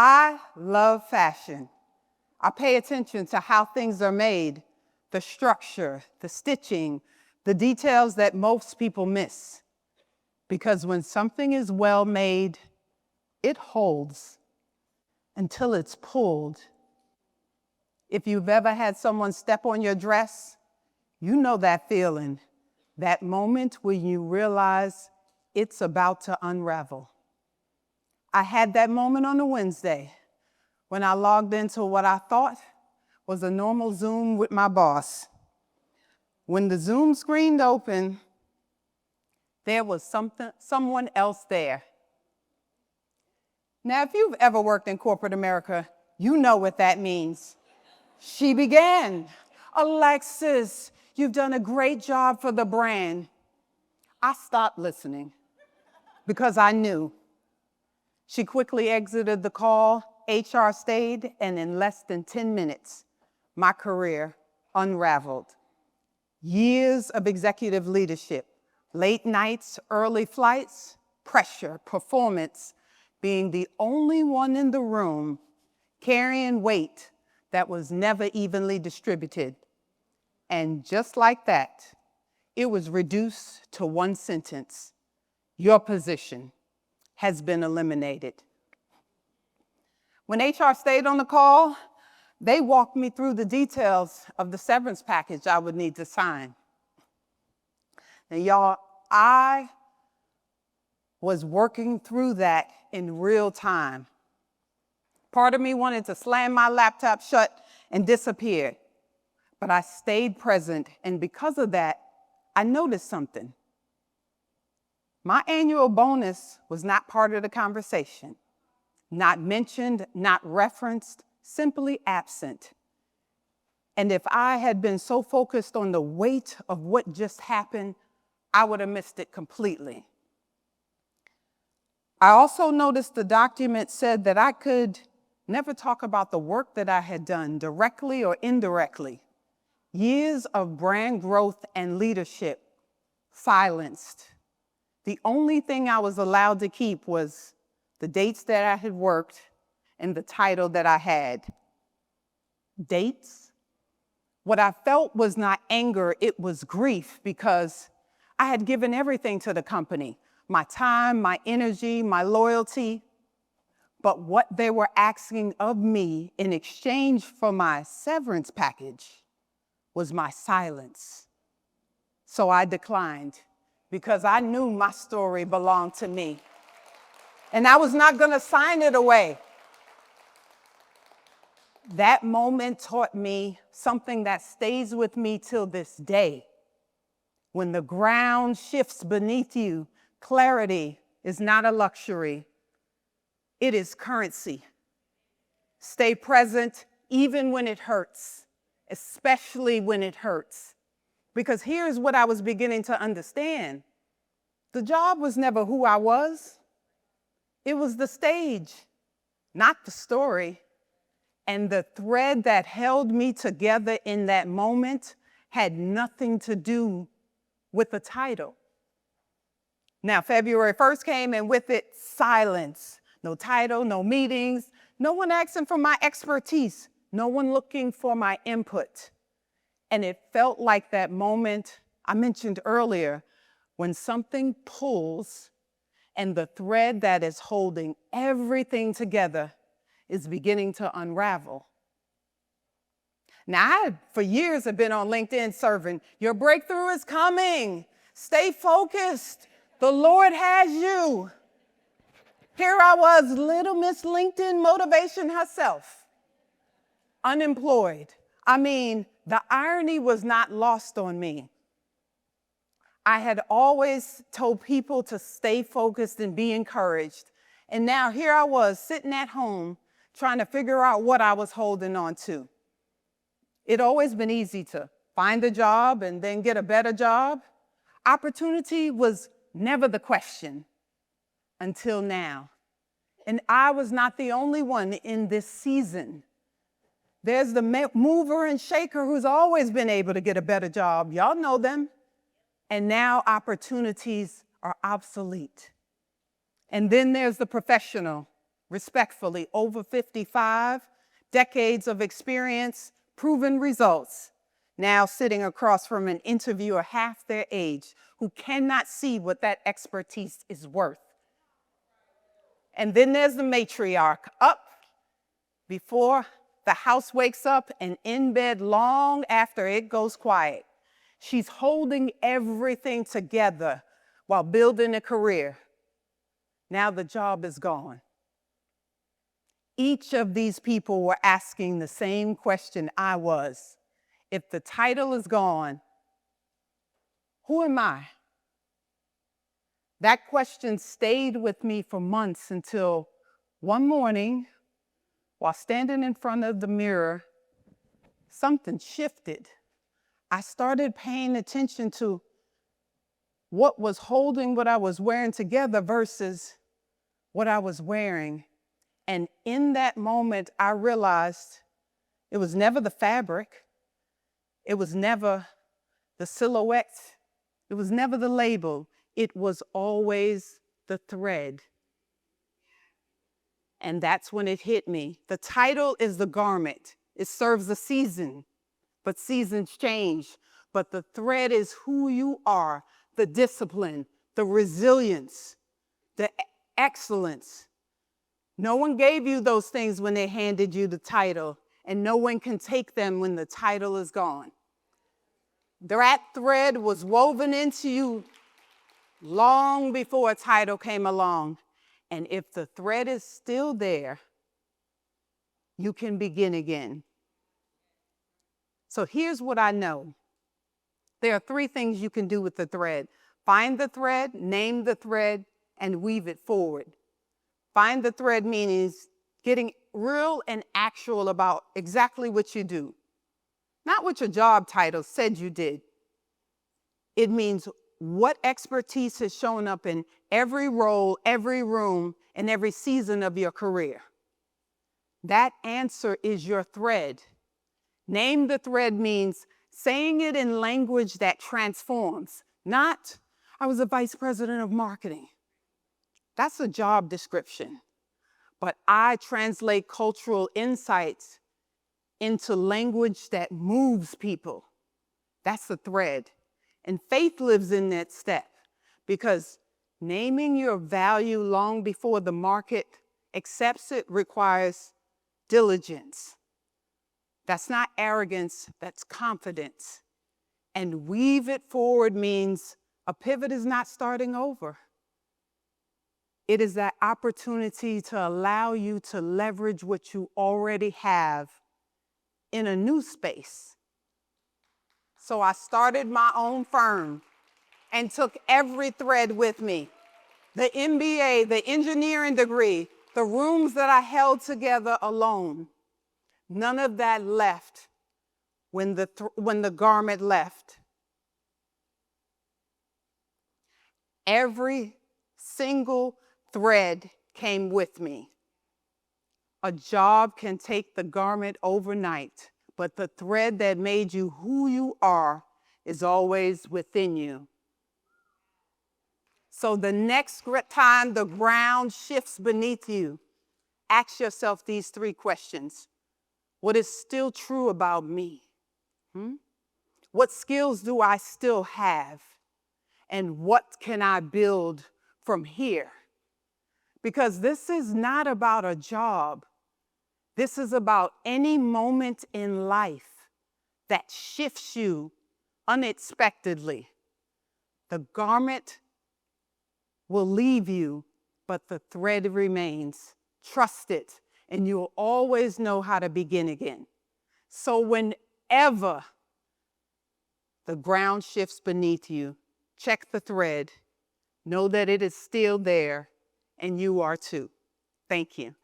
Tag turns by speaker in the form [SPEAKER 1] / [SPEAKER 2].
[SPEAKER 1] I love fashion. I pay attention to how things are made, the structure, the stitching, the details that most people miss. Because when something is well made, it holds until it's pulled. If you've ever had someone step on your dress, you know that feeling, that moment when you realize it's about to unravel. I had that moment on a Wednesday when I logged into what I thought was a normal Zoom with my boss. When the Zoom screen opened, there was someone else there. Now, if you've ever worked in corporate America, you know what that means. She began, "Alexis, you've done a great job for the brand." I stopped listening because I knew. She quickly exited the call, HR stayed, and in less than 10 minutes, my career unraveled. Years of executive leadership, late nights, early flights, pressure, performance, being the only one in the room carrying weight that was never evenly distributed. And just like that, it was reduced to one sentence: your position has been eliminated. When HR stayed on the call, they walked me through the details of the severance package I would need to sign. Now, y'all, I was working through that in real time. Part of me wanted to slam my laptop shut and disappear, but I stayed present, and because of that, I noticed something. My annual bonus was not part of the conversation, not mentioned, not referenced, simply absent. And if I had been so focused on the weight of what just happened, I would have missed it completely. I also noticed the document said that I could never talk about the work that I had done, directly or indirectly. Years of brand growth and leadership silenced. The only thing I was allowed to keep was the dates that I had worked and the title that I had. Dates? What I felt was not anger, it was grief, because I had given everything to the company: my time, my energy, my loyalty. But what they were asking of me in exchange for my severance package was my silence. So I declined, because I knew my story belonged to me. And I was not going to sign it away. That moment taught me something that stays with me till this day. When the ground shifts beneath you, clarity is not a luxury. It is currency. Stay present even when it hurts, especially when it hurts. Because here's what I was beginning to understand. The job was never who I was. It was the stage, not the story. And the thread that held me together in that moment had nothing to do with the title. Now, February 1st came, and with it, silence. No title, no meetings, no one asking for my expertise, no one looking for my input. And it felt like that moment I mentioned earlier, when something pulls and the thread that is holding everything together is beginning to unravel. Now, I, for years, have been on LinkedIn serving, "Your breakthrough is coming. Stay focused. The Lord has you." Here I was, little Miss LinkedIn motivation herself, unemployed. I mean, the irony was not lost on me. I had always told people to stay focused and be encouraged. And now here I was sitting at home trying to figure out what I was holding on to. It'd always been easy to find a job and then get a better job. Opportunity was never the question until now. And I was not the only one in this season. There's the mover and shaker who's always been able to get a better job. Y'all know them. And now opportunities are obsolete. And then there's the professional respectfully, over 55, decades of experience, proven results, now sitting across from an interviewer half their age who cannot see what that expertise is worth. And then there's the matriarch, up before the house wakes up and in bed long after it goes quiet. She's holding everything together while building a career. Now the job is gone. Each of these people were asking the same question I was. If the title is gone, who am I? That question stayed with me for months until one morning, while standing in front of the mirror, something shifted. I started paying attention to what was holding what I was wearing together versus what I was wearing. And in that moment, I realized it was never the fabric. It was never the silhouette. It was never the label. It was always the thread. And that's when it hit me. The title is the garment. It serves a season, but seasons change. But the thread is who you are, the discipline, the resilience, the excellence. No one gave you those things when they handed you the title, and no one can take them when the title is gone. That thread was woven into you long before a title came along. And if the thread is still there, you can begin again. So here's what I know. There are 3 things you can do with the thread. Find the thread, name the thread, and weave it forward. Find the thread means getting real and actual about exactly what you do. Not what your job title said you did. It means what expertise has shown up in every role, every room, and every season of your career. That answer is your thread. Name the thread means saying it in language that transforms, not, I was a vice president of marketing. That's a job description. But I translate cultural insights into language that moves people. That's the thread. And faith lives in that step, because naming your value long before the market accepts it requires diligence. That's not arrogance, that's confidence. And weave it forward means a pivot is not starting over. It is that opportunity to allow you to leverage what you already have in a new space. So I started my own firm and took every thread with me. The MBA, the engineering degree, the rooms that I held together alone. None of that left when the garment left. Every single thread came with me. A job can take the garment overnight, but the thread that made you who you are is always within you. So the next time the ground shifts beneath you, ask yourself these 3 questions. What is still true about me? What skills do I still have? And what can I build from here? Because this is not about a job. This is about any moment in life that shifts you unexpectedly. The garment will leave you, but the thread remains. Trust it, and you'll always know how to begin again. So whenever the ground shifts beneath you, check the thread, know that it is still there, and you are too. Thank you.